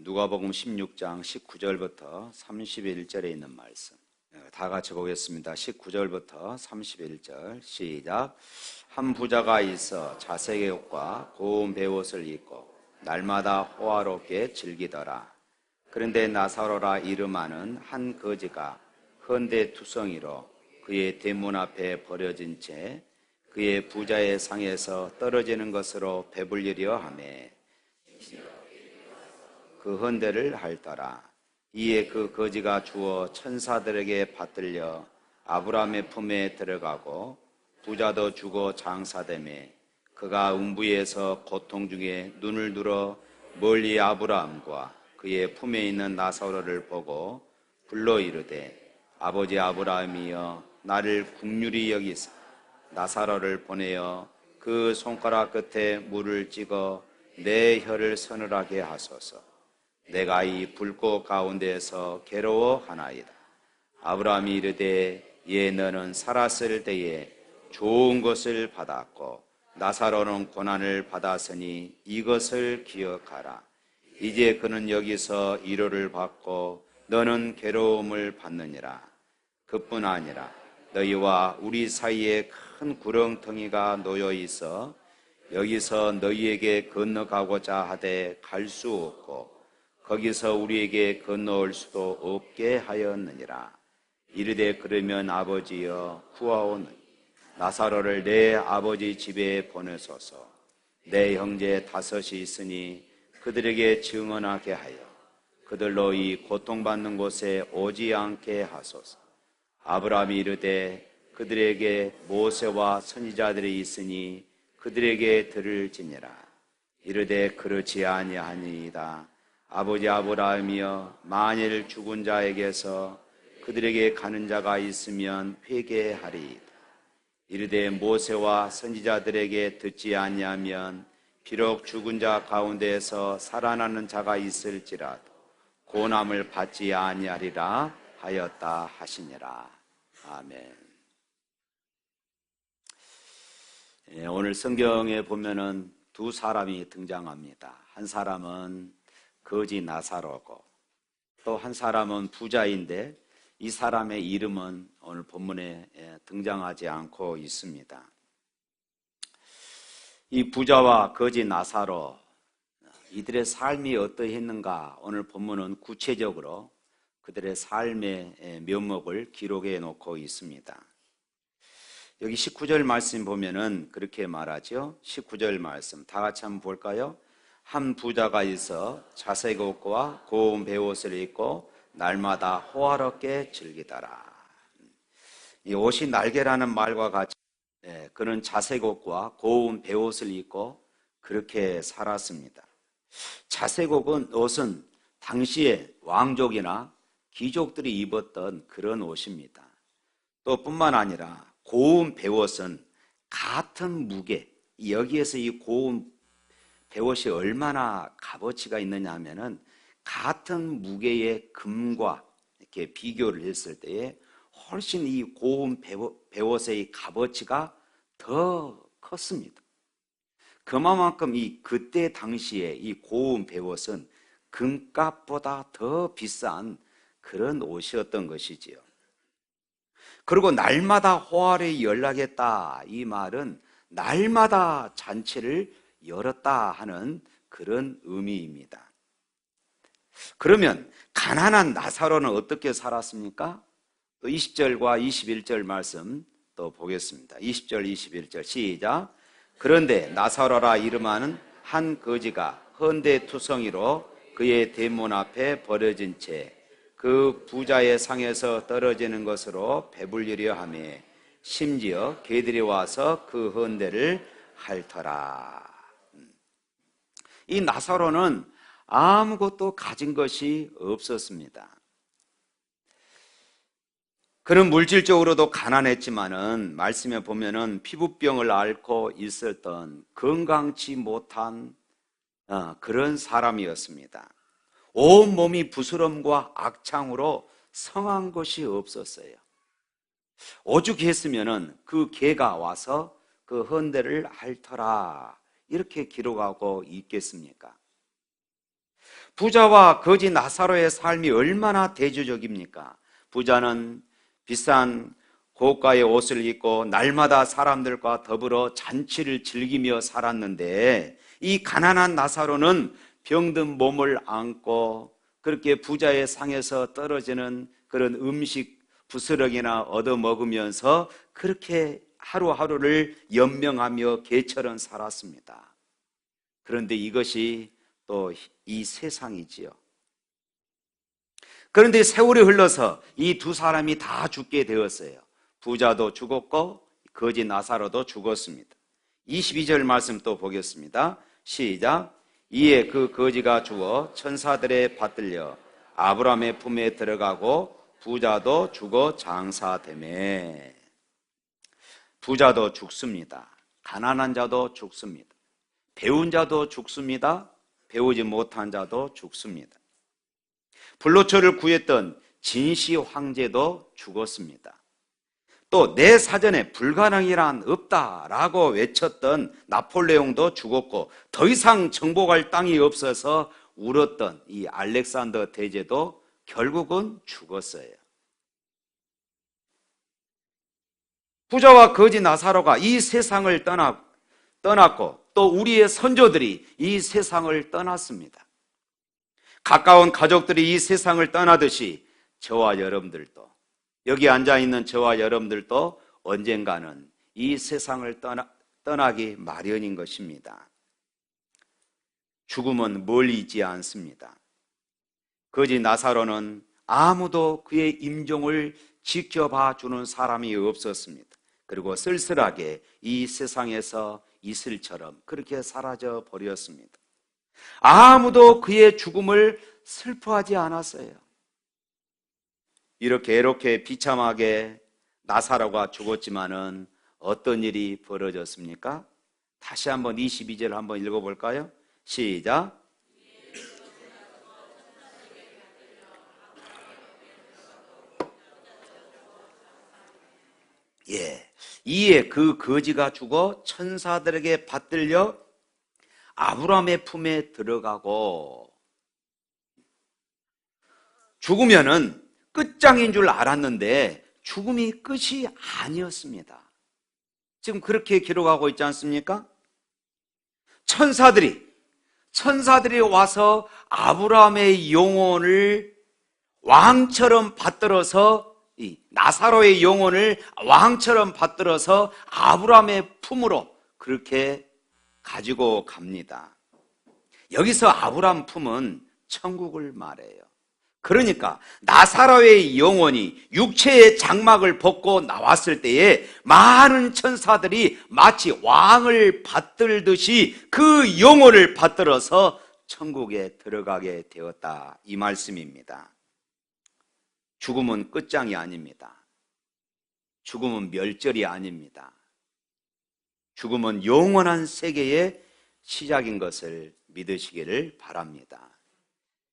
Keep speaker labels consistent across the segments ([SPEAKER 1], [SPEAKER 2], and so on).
[SPEAKER 1] 누가복음 16장 19절부터 31절에 있는 말씀 다 같이 보겠습니다. 19절부터 31절 시작. 한 부자가 있어 자색의 옷과 고운 베옷을 입고 날마다 호화롭게 즐기더라. 그런데 나사로라 이름하는 한 거지가 헌데투성이로 그의 대문 앞에 버려진 채 그의 부자의 상에서 떨어지는 것으로 배불리려 하매 그 헌대를 핥더라. 이에 그 거지가 주어 천사들에게 받들려 아브라함의 품에 들어가고 부자도 죽어 장사되매 그가 음부에서 고통 중에 눈을 들어 멀리 아브라함과 그의 품에 있는 나사로를 보고 불러 이르되 아버지 아브라함이여 나를 긍휼히 여기사 나사로를 보내어 그 손가락 끝에 물을 찍어 내 혀를 서늘하게 하소서. 내가 이 불꽃 가운데에서 괴로워하나이다. 아브라함이 이르되 예 너는 살았을 때에 좋은 것을 받았고 나사로는 고난을 받았으니 이것을 기억하라. 이제 그는 여기서 위로를 받고 너는 괴로움을 받느니라. 그뿐 아니라 너희와 우리 사이에 큰 구렁텅이가 놓여 있어 여기서 너희에게 건너가고자 하되 갈 수 없고 거기서 우리에게 건너올 수도 없게 하였느니라. 이르되 그러면 아버지여 구하오느니 나사로를 내 아버지 집에 보내소서. 내 형제 5이 있으니 그들에게 증언하게 하여 그들로 이 고통받는 곳에 오지 않게 하소서. 아브라함이 이르되 그들에게 모세와 선지자들이 있으니 그들에게 들을지니라. 이르되 그렇지 아니하니이다. 아버지 아브라함이여 만일 죽은 자에게서 그들에게 가는 자가 있으면 회개하리이다. 이르되 모세와 선지자들에게 듣지 아니하면 비록 죽은 자 가운데에서 살아나는 자가 있을지라도 고난을 받지 아니하리라 하였다 하시니라. 아멘. 오늘 성경에 보면은 두 사람이 등장합니다. 한 사람은 거지 나사로고 또 한 사람은 부자인데 이 사람의 이름은 오늘 본문에 등장하지 않고 있습니다. 이 부자와 거지 나사로 이들의 삶이 어떠했는가 오늘 본문은 구체적으로 그들의 삶의 면목을 기록해 놓고 있습니다. 여기 19절 말씀 보면은 그렇게 말하죠. 19절 말씀 다 같이 한번 볼까요? 한 부자가 있어 자색 옷과 고운 베옷을 입고 날마다 호화롭게 즐기더라. 이 옷이 날개라는 말과 같이 그는 자색 옷과 고운 베옷을 입고 그렇게 살았습니다. 자색 옷은 당시에 왕족이나 귀족들이 입었던 그런 옷입니다. 또 뿐만 아니라 고운 베옷은 같은 무게, 여기에서 이 고운 베옷이 얼마나 값어치가 있느냐 하면은 같은 무게의 금과 이렇게 비교를 했을 때에 훨씬 이 고운 베옷의 값어치가 더 컸습니다. 그만큼 이 그때 당시에 이 고운 베옷은 금값보다 더 비싼 그런 옷이었던 것이지요. 그리고 날마다 호화를 열라겠다 이 말은 날마다 잔치를 열었다 하는 그런 의미입니다. 그러면 가난한 나사로는 어떻게 살았습니까? 또 20절과 21절 말씀 또 보겠습니다. 20절 21절 시작. 그런데 나사로라 이름하는 한 거지가 헌데투성이로 그의 대문 앞에 버려진 채 그 부자의 상에서 떨어지는 것으로 배불리려 하며 심지어 개들이 와서 그 헌데를 핥더라. 이 나사로는 아무것도 가진 것이 없었습니다. 그는 물질적으로도 가난했지만은 말씀에 보면은 피부병을 앓고 있었던 건강치 못한 그런 사람이었습니다. 온몸이 부스럼과 악창으로 성한 것이 없었어요. 오죽했으면은 그 개가 와서 그 헌데를 핥더라 이렇게 기록하고 있겠습니까? 부자와 거지 나사로의 삶이 얼마나 대조적입니까? 부자는 비싼 고가의 옷을 입고 날마다 사람들과 더불어 잔치를 즐기며 살았는데, 이 가난한 나사로는 병든 몸을 안고 그렇게 부자의 상에서 떨어지는 그런 음식 부스러기나 얻어먹으면서 그렇게 하루하루를 연명하며 개처럼 살았습니다. 그런데 이것이 또 이 세상이지요. 그런데 세월이 흘러서 이 두 사람이 다 죽게 되었어요. 부자도 죽었고 거지 나사로도 죽었습니다. 22절 말씀 또 보겠습니다. 시작. 이에 그 거지가 죽어 천사들에 받들려 아브라함의 품에 들어가고 부자도 죽어 장사되매. 부자도 죽습니다. 가난한 자도 죽습니다. 배운 자도 죽습니다. 배우지 못한 자도 죽습니다. 불로초를 구했던 진시 황제도 죽었습니다. 또 내 사전에 불가능이란 없다라고 외쳤던 나폴레옹도 죽었고, 더 이상 정복할 땅이 없어서 울었던 이 알렉산더 대제도 결국은 죽었어요. 부자와 거지 나사로가 이 세상을 떠났고 또 우리의 선조들이 이 세상을 떠났습니다. 가까운 가족들이 이 세상을 떠나듯이 저와 여러분들도, 여기 앉아있는 저와 여러분들도 언젠가는 이 세상을 떠나기 마련인 것입니다. 죽음은 멀리 있지 않습니다. 거지 나사로는 아무도 그의 임종을 지켜봐 주는 사람이 없었습니다. 그리고 쓸쓸하게 이 세상에서 이슬처럼 그렇게 사라져 버렸습니다. 아무도 그의 죽음을 슬퍼하지 않았어요. 이렇게 비참하게 나사로가 죽었지만은 어떤 일이 벌어졌습니까? 다시 한번 22절 한번 읽어볼까요? 시작. 예, 이에 그 거지가 죽어 천사들에게 받들려 아브라함의 품에 들어가고. 죽으면은 끝장인 줄 알았는데 죽음이 끝이 아니었습니다. 지금 그렇게 기록하고 있지 않습니까? 천사들이 와서 아브라함의 영혼을 왕처럼 받들어서, 이 나사로의 영혼을 왕처럼 받들어서 아브라함의 품으로 그렇게 가지고 갑니다. 여기서 아브라함 품은 천국을 말해요. 그러니까 나사로의 영혼이 육체의 장막을 벗고 나왔을 때에 많은 천사들이 마치 왕을 받들듯이 그 영혼을 받들어서 천국에 들어가게 되었다, 이 말씀입니다. 죽음은 끝장이 아닙니다. 죽음은 멸절이 아닙니다. 죽음은 영원한 세계의 시작인 것을 믿으시기를 바랍니다.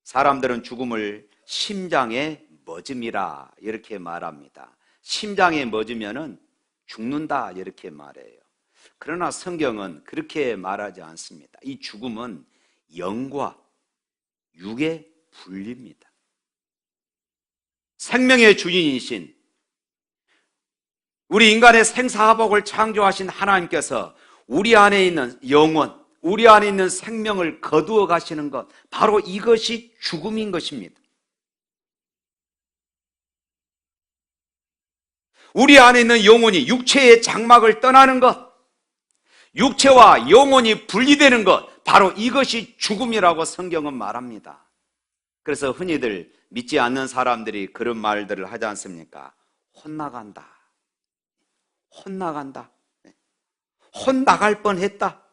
[SPEAKER 1] 사람들은 죽음을 심장의 멎음이라 이렇게 말합니다. 심장에 멎으면은 죽는다 이렇게 말해요. 그러나 성경은 그렇게 말하지 않습니다. 이 죽음은 영과 육의 분리입니다. 생명의 주인이신, 우리 인간의 생사화복을 창조하신 하나님께서 우리 안에 있는 영혼, 우리 안에 있는 생명을 거두어 가시는 것, 바로 이것이 죽음인 것입니다. 우리 안에 있는 영혼이 육체의 장막을 떠나는 것, 육체와 영혼이 분리되는 것, 바로 이것이 죽음이라고 성경은 말합니다. 그래서 흔히들 믿지 않는 사람들이 그런 말들을 하지 않습니까? 혼나간다. 혼나갈 뻔했다.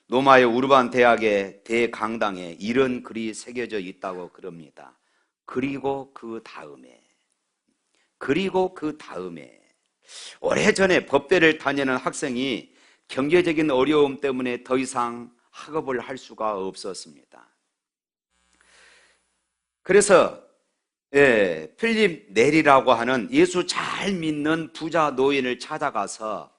[SPEAKER 1] 로마의 우르반 대학의 대강당에 이런 글이 새겨져 있다고 그럽니다. 그리고 그 다음에 오래전에 법대를 다니는 학생이 경제적인 어려움 때문에 더 이상 학업을 할 수가 없었습니다. 그래서 필립 넬이라고 하는 예수 잘 믿는 부자 노인을 찾아가서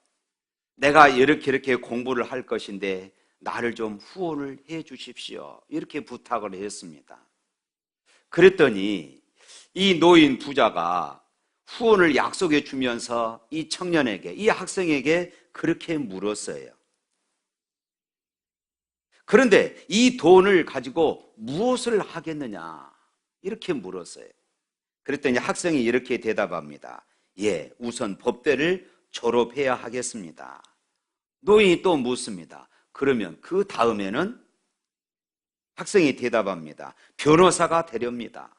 [SPEAKER 1] 내가 이렇게 공부를 할 것인데 나를 좀 후원을 해 주십시오. 이렇게 부탁을 했습니다. 그랬더니 이 노인 부자가 후원을 약속해 주면서 이 청년에게, 이 학생에게 그렇게 물었어요. 그런데 이 돈을 가지고 무엇을 하겠느냐? 이렇게 물었어요. 그랬더니 학생이 이렇게 대답합니다. 예, 우선 법대를 졸업해야 하겠습니다. 노인이 또 묻습니다. 그러면 그 다음에는? 학생이 대답합니다. 변호사가 되렵니다.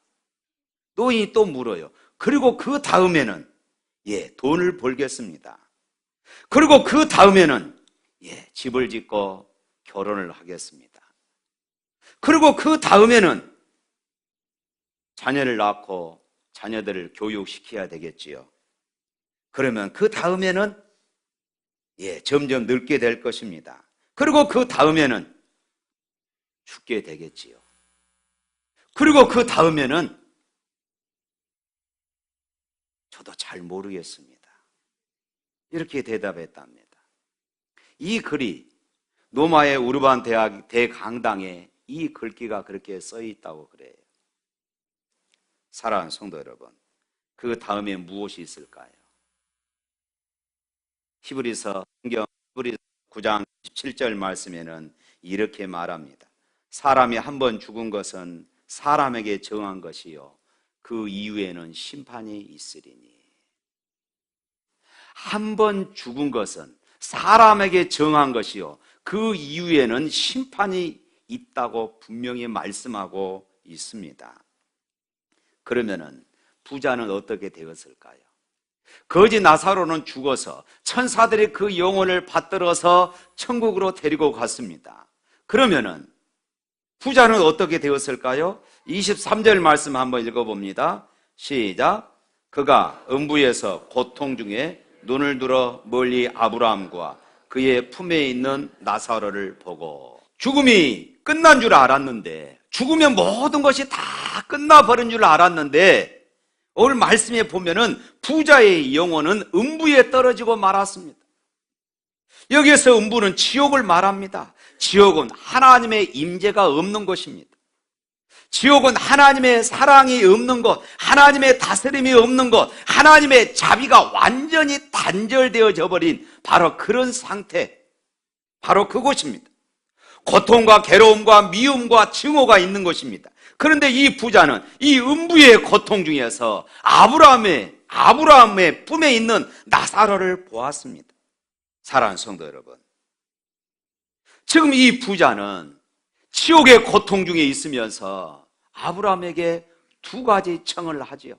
[SPEAKER 1] 노인이 또 물어요. 그리고 그 다음에는? 예, 돈을 벌겠습니다. 그리고 그 다음에는? 예, 집을 짓고 결혼을 하겠습니다. 그리고 그 다음에는? 자녀를 낳고 자녀들을 교육시켜야 되겠지요. 그러면 그 다음에는? 예, 점점 늙게 될 것입니다. 그리고 그 다음에는? 죽게 되겠지요. 그리고 그 다음에는? 저도 잘 모르겠습니다. 이렇게 대답했답니다. 이 글이 로마의 우르반 대학 대강당에 이 글귀가 그렇게 써 있다고 그래요. 사랑하는 성도 여러분, 그 다음에 무엇이 있을까요? 히브리서 9장 17절 말씀에는 이렇게 말합니다. 사람이 한 번 죽은 것은 사람에게 정한 것이요 그 이후에는 심판이 있으리니. 한 번 죽은 것은 사람에게 정한 것이요 그 이후에는 심판이 있다고 분명히 말씀하고 있습니다. 그러면은 부자는 어떻게 되었을까요? 거지 나사로는 죽어서 천사들이 그 영혼을 받들어서 천국으로 데리고 갔습니다. 그러면은 부자는 어떻게 되었을까요? 23절 말씀 한번 읽어봅니다. 시작. 그가 음부에서 고통 중에 눈을 들어 멀리 아브라함과 그의 품에 있는 나사로를 보고, 죽음이 끝난 줄 알았는데, 죽으면 모든 것이 다 끝나버린 줄 알았는데, 오늘 말씀에 보면은 부자의 영혼은 음부에 떨어지고 말았습니다. 여기에서 음부는 지옥을 말합니다. 지옥은 하나님의 임재가 없는 곳입니다. 지옥은 하나님의 사랑이 없는 곳, 하나님의 다스림이 없는 곳, 하나님의 자비가 완전히 단절되어져 버린 바로 그런 상태, 바로 그곳입니다. 고통과 괴로움과 미움과 증오가 있는 것입니다. 그런데 이 부자는 이 음부의 고통 중에서 아브라함의 품에 있는 나사로를 보았습니다. 사랑하는 성도 여러분, 지금 이 부자는 지옥의 고통 중에 있으면서 아브라함에게 두 가지 청을 하지요.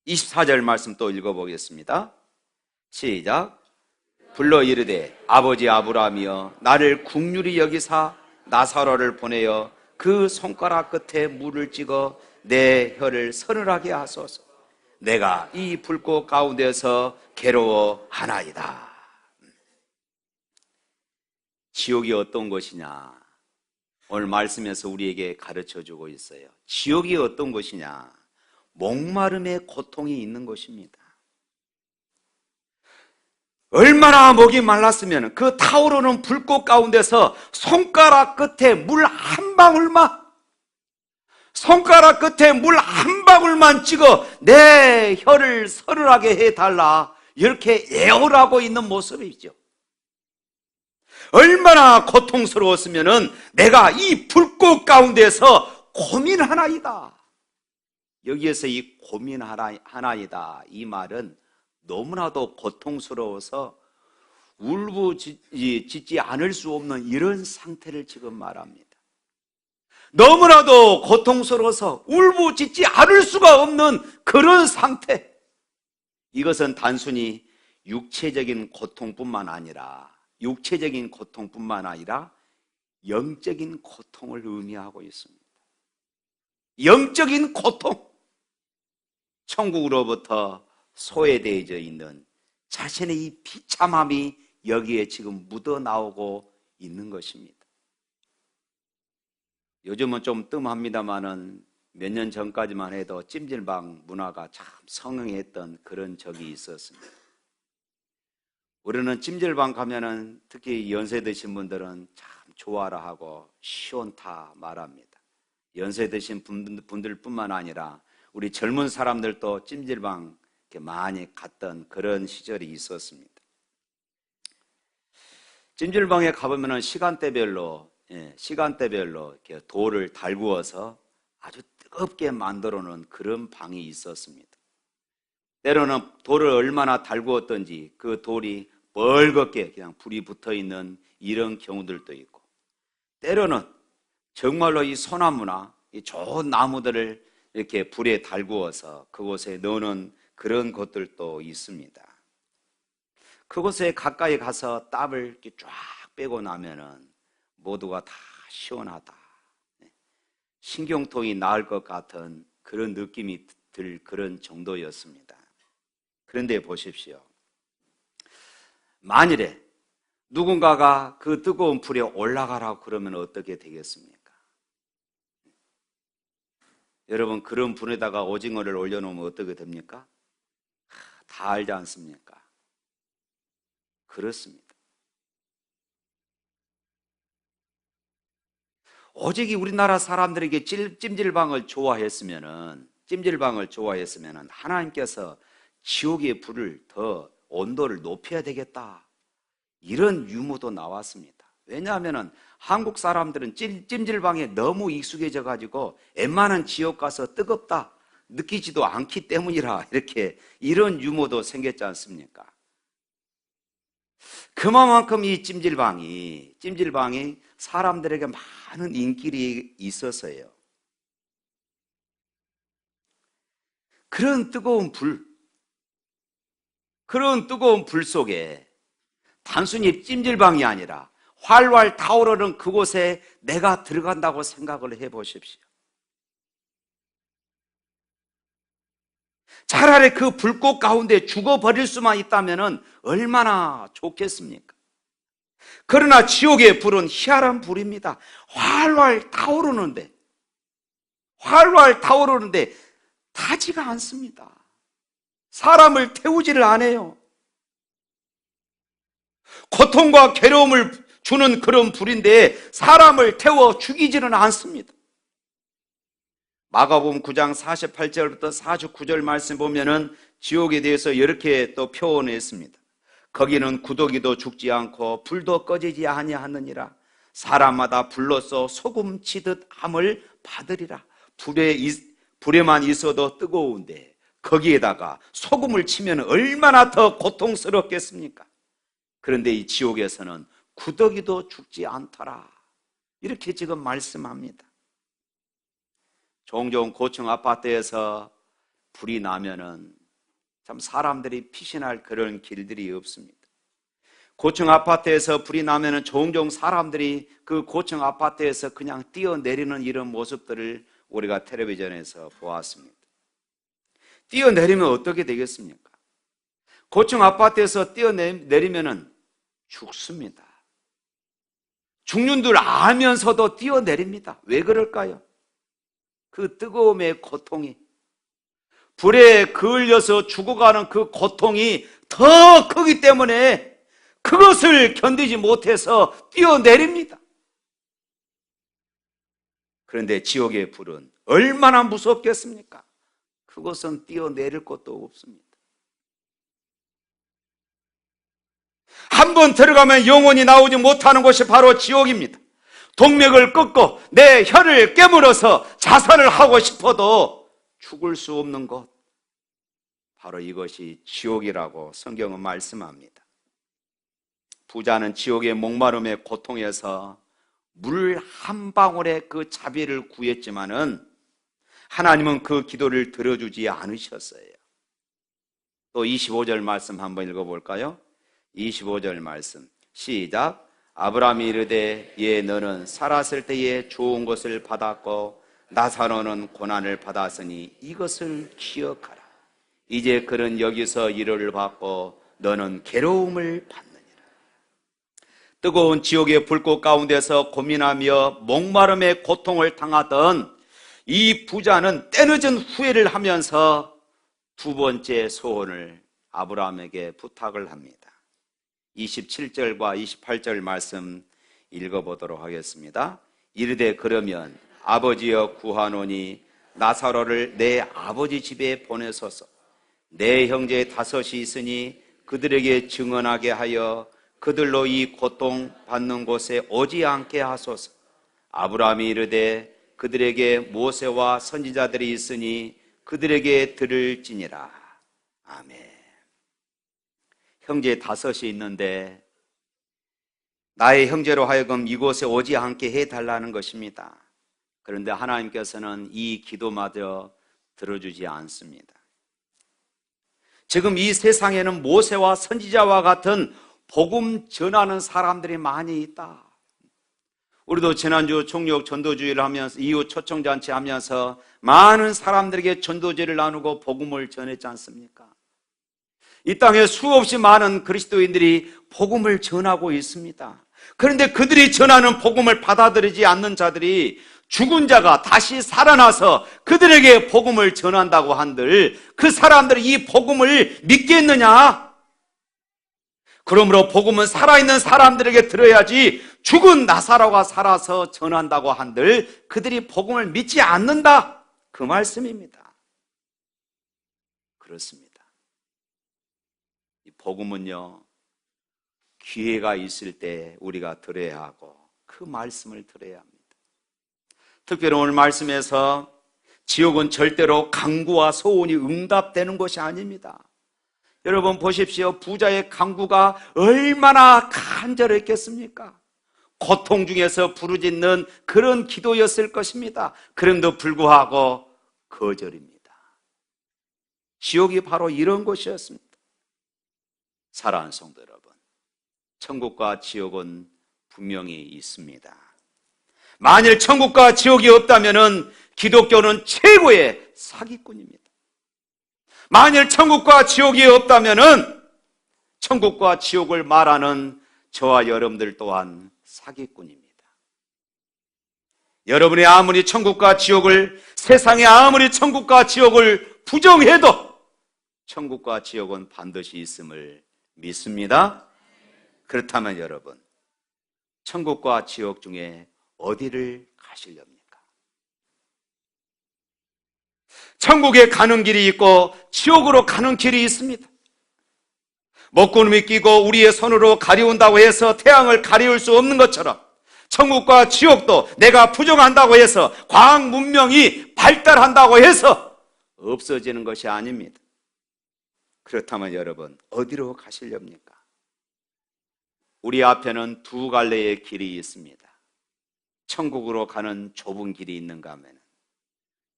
[SPEAKER 1] 24절 말씀 또 읽어보겠습니다. 시작. 불러 이르되 아버지 아브라함이여 나를 긍휼히 여기사 나사로를 보내어 그 손가락 끝에 물을 찍어 내 혀를 서늘하게 하소서. 내가 이 불꽃 가운데서 괴로워하나이다. 지옥이 어떤 것이냐? 오늘 말씀에서 우리에게 가르쳐주고 있어요. 지옥이 어떤 것이냐? 목마름의 고통이 있는 것입니다. 얼마나 목이 말랐으면 그 타오르는 불꽃 가운데서 손가락 끝에 물 한 방울만 찍어 내 혀를 서늘하게 해달라, 이렇게 애원하고 있는 모습이죠. 얼마나 고통스러웠으면 내가 이 불꽃 가운데서 고민하나이다. 여기에서 이 고민하나이다, 이 말은 너무나도 고통스러워서 울부짖지 않을 수 없는 이런 상태를 지금 말합니다. 너무나도 고통스러워서 울부짖지 않을 수가 없는 그런 상태. 이것은 단순히 육체적인 고통뿐만 아니라 영적인 고통을 의미하고 있습니다. 영적인 고통, 천국으로부터 소외되어져 있는 자신의 이 비참함이 여기에 지금 묻어나오고 있는 것입니다. 요즘은 좀 뜸합니다만은 몇 년 전까지만 해도 찜질방 문화가 참 성행했던 그런 적이 있었습니다. 우리는 찜질방 가면은 특히 연세 드신 분들은 참 좋아라 하고 시원타 말합니다. 연세 드신 분들뿐만 아니라 우리 젊은 사람들도 찜질방 이렇게 많이 갔던 그런 시절이 있었습니다. 찜질방에 가보면은 시간대별로 이렇게 돌을 달구어서 아주 뜨겁게 만들어 놓은 그런 방이 있었습니다. 때로는 돌을 얼마나 달구었던지 그 돌이 벌겋게 그냥 불이 붙어 있는 이런 경우들도 있고, 때로는 정말로 이 소나무나 이 좋은 나무들을 이렇게 불에 달구어서 그곳에 넣는 그런 것들도 있습니다. 그곳에 가까이 가서 땀을 이렇게 쫙 빼고 나면은 모두가 다 시원하다, 신경통이 나을 것 같은 그런 느낌이 들 그런 정도였습니다. 그런데 보십시오. 만일에 누군가가 그 뜨거운 불에 올라가라고 그러면 어떻게 되겠습니까? 여러분, 그런 불에다가 오징어를 올려놓으면 어떻게 됩니까? 다 알지 않습니까? 그렇습니다. 오직 우리나라 사람들에게 찜질방을 좋아했으면은 하나님께서 지옥의 불을 더 온도를 높여야 되겠다, 이런 유무도 나왔습니다. 왜냐하면 한국 사람들은 찜질방에 너무 익숙해져 가지고 웬만한 지옥 가서 뜨겁다 느끼지도 않기 때문이라 이런 유무도 생겼지 않습니까? 그만큼 이 찜질방이 사람들에게 많은 인기가 있어서요. 그런 뜨거운 불 속에 단순히 찜질방이 아니라 활활 타오르는 그곳에 내가 들어간다고 생각을 해보십시오. 차라리 그 불꽃 가운데 죽어버릴 수만 있다면 얼마나 좋겠습니까? 그러나 지옥의 불은 희한한 불입니다. 활활 타오르는데 타지가 않습니다. 사람을 태우지를 않아요. 고통과 괴로움을 주는 그런 불인데 사람을 태워 죽이지는 않습니다. 마가복음 9장 48절부터 49절 말씀 보면은 지옥에 대해서 이렇게 또 표현했습니다. 거기는 구더기도 죽지 않고 불도 꺼지지 아니하느니라. 사람마다 불로써 소금 치듯 함을 받으리라. 불에만 있어도 뜨거운데 거기에다가 소금을 치면 얼마나 더 고통스럽겠습니까? 그런데 이 지옥에서는 구더기도 죽지 않더라, 이렇게 지금 말씀합니다. 종종 고층 아파트에서 불이 나면은 참 사람들이 피신할 그런 길들이 없습니다. 고층 아파트에서 불이 나면은 종종 사람들이 그 고층 아파트에서 그냥 뛰어내리는 이런 모습들을 우리가 텔레비전에서 보았습니다. 뛰어내리면 어떻게 되겠습니까? 고층 아파트에서 뛰어내리면은 죽습니다. 죽는 줄 알면서도 뛰어내립니다. 왜 그럴까요? 그 뜨거움의 고통이, 불에 그을려서 죽어가는 그 고통이 더 크기 때문에 그것을 견디지 못해서 뛰어내립니다. 그런데 지옥의 불은 얼마나 무섭겠습니까? 그것은 뛰어내릴 것도 없습니다. 한번 들어가면 영원히 나오지 못하는 곳이 바로 지옥입니다. 동맥을 끊고 내 혀를 깨물어서 자살을 하고 싶어도 죽을 수 없는 곳, 바로 이것이 지옥이라고 성경은 말씀합니다. 부자는 지옥의 목마름의 고통에서 물 한 방울의 그 자비를 구했지만은 하나님은 그 기도를 들어주지 않으셨어요. 또 25절 말씀 한번 읽어볼까요? 25절 말씀 시작. 아브라함이 이르되 예 너는 살았을 때에 좋은 것을 받았고 나사로는 고난을 받았으니 이것을 기억하라. 이제 그는 여기서 위로를 받고 너는 괴로움을 받느니라. 뜨거운 지옥의 불꽃 가운데서 고민하며 목마름의 고통을 당하던 이 부자는 때늦은 후회를 하면서 두 번째 소원을 아브라함에게 부탁을 합니다. 27절과 28절 말씀 읽어보도록 하겠습니다. 이르되 그러면 아버지여 구하노니 나사로를 내 아버지 집에 보내소서. 내 형제 5이 있으니 그들에게 증언하게 하여 그들로 이 고통 받는 곳에 오지 않게 하소서. 아브라함이 이르되 그들에게 모세와 선지자들이 있으니 그들에게 들을지니라. 아멘. 형제 5이 있는데 나의 형제로 하여금 이곳에 오지 않게 해달라는 것입니다. 그런데 하나님께서는 이 기도마저 들어주지 않습니다. 지금 이 세상에는 모세와 선지자와 같은 복음 전하는 사람들이 많이 있다. 우리도 지난주 총력 전도주의를 하면서 이후 초청잔치 하면서 많은 사람들에게 전도제를 나누고 복음을 전했지 않습니까? 이 땅에 수없이 많은 그리스도인들이 복음을 전하고 있습니다. 그런데 그들이 전하는 복음을 받아들이지 않는 자들이 죽은 자가 다시 살아나서 그들에게 복음을 전한다고 한들 그 사람들이 이 복음을 믿겠느냐? 그러므로 복음은 살아있는 사람들에게 들어야지 죽은 나사로가 살아서 전한다고 한들 그들이 복음을 믿지 않는다. 그 말씀입니다. 그렇습니다. 이 복음은요, 기회가 있을 때 우리가 들어야 하고 그 말씀을 들어야 합니다. 특별히 오늘 말씀에서 지옥은 절대로 강구와 소원이 응답되는 것이 아닙니다. 여러분 보십시오. 부자의 강구가 얼마나 간절했겠습니까? 고통 중에서 부르짖는 그런 기도였을 것입니다. 그럼에도 불구하고 거절입니다. 지옥이 바로 이런 곳이었습니다. 사랑하는 성도 여러분, 천국과 지옥은 분명히 있습니다. 만일 천국과 지옥이 없다면 기독교는 최고의 사기꾼입니다. 만일 천국과 지옥이 없다면 천국과 지옥을 말하는 저와 여러분들 또한 사기꾼입니다. 여러분이 아무리 천국과 지옥을, 세상에 아무리 천국과 지옥을 부정해도 천국과 지옥은 반드시 있음을 믿습니다. 그렇다면 여러분, 천국과 지옥 중에 어디를 가시렵니까? 천국에 가는 길이 있고 지옥으로 가는 길이 있습니다. 먹구름이 끼고 우리의 손으로 가리운다고 해서 태양을 가리울 수 없는 것처럼 천국과 지옥도 내가 부정한다고 해서 과학 문명이 발달한다고 해서 없어지는 것이 아닙니다. 그렇다면 여러분, 어디로 가시렵니까? 우리 앞에는 2갈래의 길이 있습니다. 천국으로 가는 좁은 길이 있는가 하면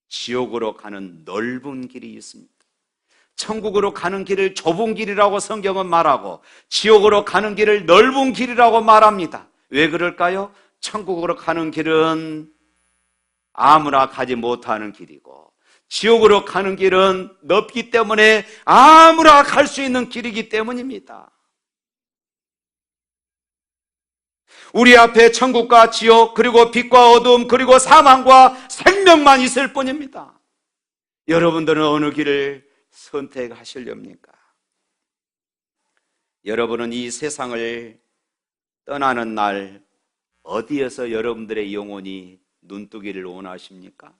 [SPEAKER 1] 지옥으로 가는 넓은 길이 있습니다. 천국으로 가는 길을 좁은 길이라고 성경은 말하고 지옥으로 가는 길을 넓은 길이라고 말합니다. 왜 그럴까요? 천국으로 가는 길은 아무나 가지 못하는 길이고 지옥으로 가는 길은 넓기 때문에 아무나 갈 수 있는 길이기 때문입니다. 우리 앞에 천국과 지옥, 그리고 빛과 어둠, 그리고 사망과 생명만 있을 뿐입니다. 여러분들은 어느 길을 선택하시렵니까? 여러분은 이 세상을 떠나는 날 어디에서 여러분들의 영혼이 눈뜨기를 원하십니까?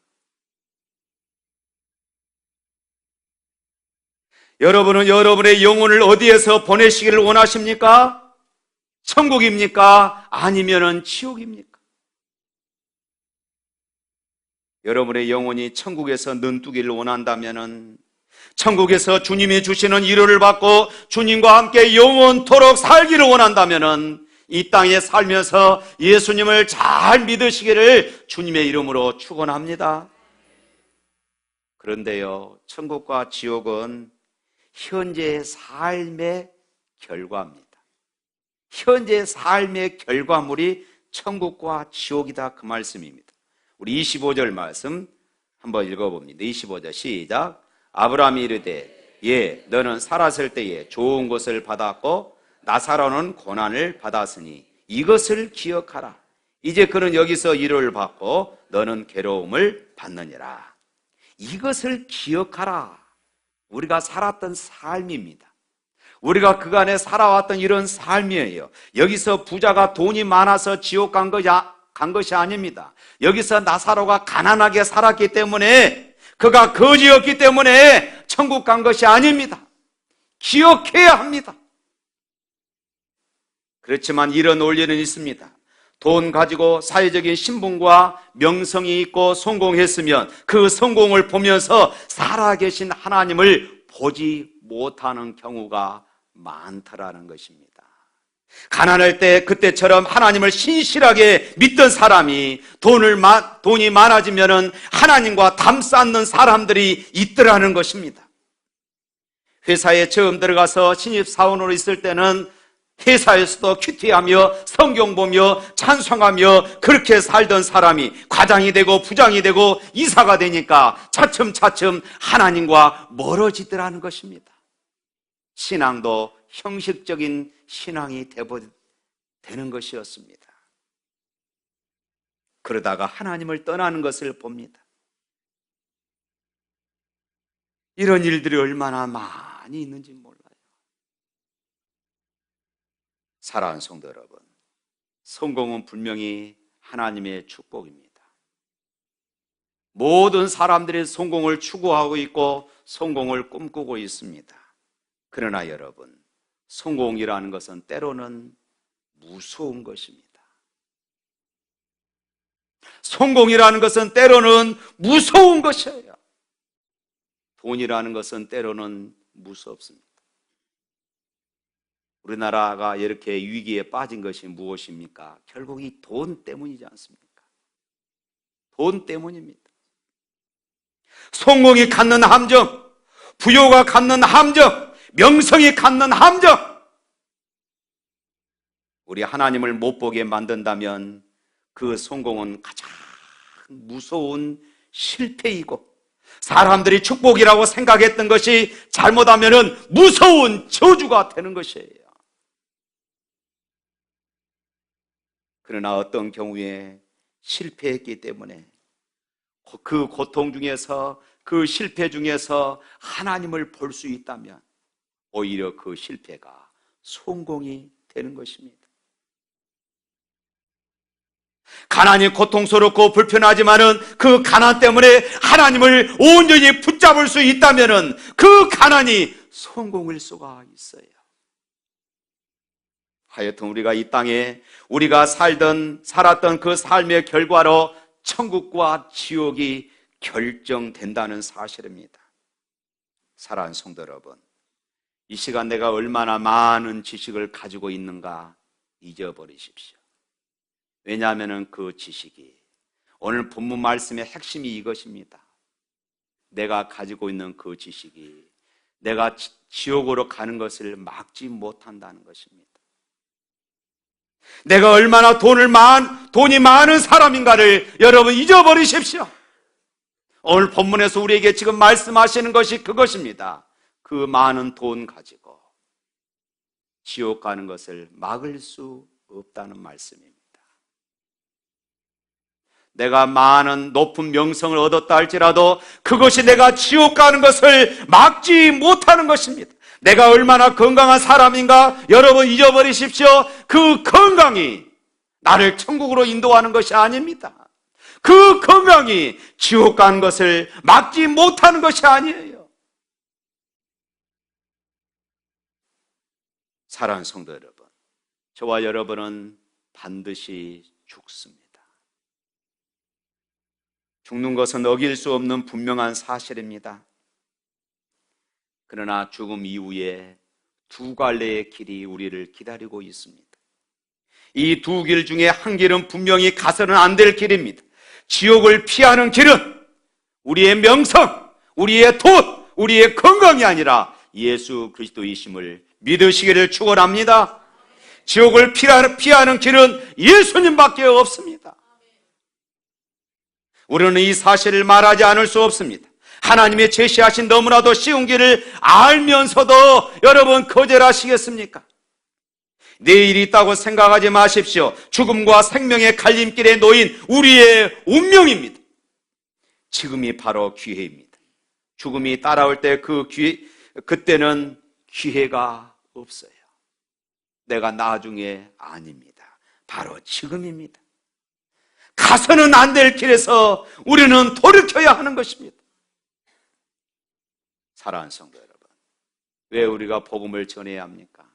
[SPEAKER 1] 여러분은 여러분의 영혼을 어디에서 보내시기를 원하십니까? 천국입니까? 아니면은 지옥입니까? 여러분의 영혼이 천국에서 눈뜨기를 원한다면은 천국에서 주님이 주시는 위로를 받고 주님과 함께 영원토록 살기를 원한다면은 이 땅에 살면서 예수님을 잘 믿으시기를 주님의 이름으로 축원합니다. 그런데요, 천국과 지옥은 현재의 삶의 결과입니다. 현재 삶의 결과물이 천국과 지옥이다, 그 말씀입니다. 우리 25절 말씀 한번 읽어봅니다. 25절 시작. 아브라함이 이르되 예, 너는 살았을 때에 좋은 것을 받았고 나사로는 고난을 받았으니 이것을 기억하라. 이제 그는 여기서 위로를 받고 너는 괴로움을 받느니라. 이것을 기억하라. 우리가 살았던 삶입니다. 우리가 그간에 살아왔던 이런 삶이에요. 여기서 부자가 돈이 많아서 지옥 간 것이 아닙니다. 여기서 나사로가 가난하게 살았기 때문에, 그가 거지였기 때문에 천국 간 것이 아닙니다. 기억해야 합니다. 그렇지만 이런 논리는 있습니다. 돈 가지고 사회적인 신분과 명성이 있고 성공했으면 그 성공을 보면서 살아계신 하나님을 보지 못하는 경우가 많더라는 것입니다. 가난할 때 그때처럼 하나님을 신실하게 믿던 사람이 돈이 많아지면 하나님과 담쌓는 사람들이 있더라는 것입니다. 회사에 처음 들어가서 신입사원으로 있을 때는 회사에서도 큐티하며 성경 보며 찬송하며 그렇게 살던 사람이 과장이 되고 부장이 되고 이사가 되니까 차츰차츰 하나님과 멀어지더라는 것입니다. 신앙도 형식적인 신앙이 되는 것이었습니다. 그러다가 하나님을 떠나는 것을 봅니다. 이런 일들이 얼마나 많이 있는지 몰라요. 사랑하는 성도 여러분, 성공은 분명히 하나님의 축복입니다. 모든 사람들이 성공을 추구하고 있고 성공을 꿈꾸고 있습니다. 그러나 여러분, 성공이라는 것은 때로는 무서운 것입니다. 성공이라는 것은 때로는 무서운 것이에요. 돈이라는 것은 때로는 무섭습니다. 우리나라가 이렇게 위기에 빠진 것이 무엇입니까? 결국 이 돈 때문이지 않습니까? 돈 때문입니다. 성공이 갖는 함정, 부요가 갖는 함정, 명성이 갖는 함정, 우리 하나님을 못 보게 만든다면 그 성공은 가장 무서운 실패이고, 사람들이 축복이라고 생각했던 것이 잘못하면 무서운 저주가 되는 것이에요. 그러나 어떤 경우에 실패했기 때문에 그 고통 중에서, 그 실패 중에서 하나님을 볼 수 있다면 오히려 그 실패가 성공이 되는 것입니다. 가난이 고통스럽고 불편하지만은 그 가난 때문에 하나님을 온전히 붙잡을 수 있다면은 그 가난이 성공일 수가 있어요. 하여튼 우리가 이 땅에 우리가 살았던 그 삶의 결과로 천국과 지옥이 결정된다는 사실입니다. 사랑하는 성도 여러분, 이 시간 내가 얼마나 많은 지식을 가지고 있는가 잊어버리십시오. 왜냐하면 그 지식이, 오늘 본문 말씀의 핵심이 이것입니다. 내가 가지고 있는 그 지식이 내가 지옥으로 가는 것을 막지 못한다는 것입니다. 내가 얼마나 돈이 많은 사람인가를 여러분 잊어버리십시오. 오늘 본문에서 우리에게 지금 말씀하시는 것이 그것입니다. 그 많은 돈 가지고 지옥 가는 것을 막을 수 없다는 말씀입니다. 내가 많은 높은 명성을 얻었다 할지라도 그것이 내가 지옥 가는 것을 막지 못하는 것입니다. 내가 얼마나 건강한 사람인가 여러분 잊어버리십시오. 그 건강이 나를 천국으로 인도하는 것이 아닙니다. 그 건강이 지옥 가는 것을 막지 못하는 것이 아니에요. 사랑하는 성도 여러분, 저와 여러분은 반드시 죽습니다. 죽는 것은 어길 수 없는 분명한 사실입니다. 그러나 죽음 이후에 두 갈래의 길이 우리를 기다리고 있습니다. 이 두 길 중에 한 길은 분명히 가서는 안 될 길입니다. 지옥을 피하는 길은 우리의 명성, 우리의 돈, 우리의 건강이 아니라 예수 그리스도이심을 믿으시기를 축원합니다. 지옥을 피하는 길은 예수님밖에 없습니다. 우리는 이 사실을 말하지 않을 수 없습니다. 하나님의 제시하신 너무나도 쉬운 길을 알면서도 여러분 거절하시겠습니까? 내일이 있다고 생각하지 마십시오. 죽음과 생명의 갈림길에 놓인 우리의 운명입니다. 지금이 바로 기회입니다. 죽음이 따라올 때 그때는 기회가 없어요. 내가 나중에 아닙니다. 바로 지금입니다. 가서는 안 될 길에서 우리는 돌이켜야 하는 것입니다. 사랑하는 성도 여러분, 왜 우리가 복음을 전해야 합니까?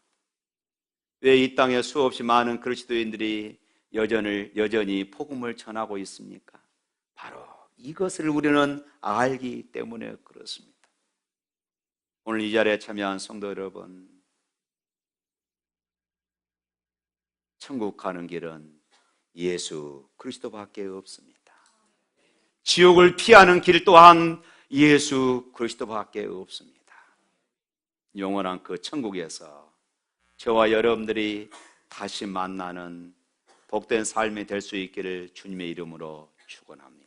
[SPEAKER 1] 왜 이 땅에 수없이 많은 그리스도인들이 여전히 복음을 전하고 있습니까? 바로 이것을 우리는 알기 때문에 그렇습니다. 오늘 이 자리에 참여한 성도 여러분, 천국 가는 길은 예수 그리스도밖에 없습니다. 지옥을 피하는 길 또한 예수 그리스도밖에 없습니다. 영원한 그 천국에서 저와 여러분들이 다시 만나는 복된 삶이 될 수 있기를 주님의 이름으로 축원합니다.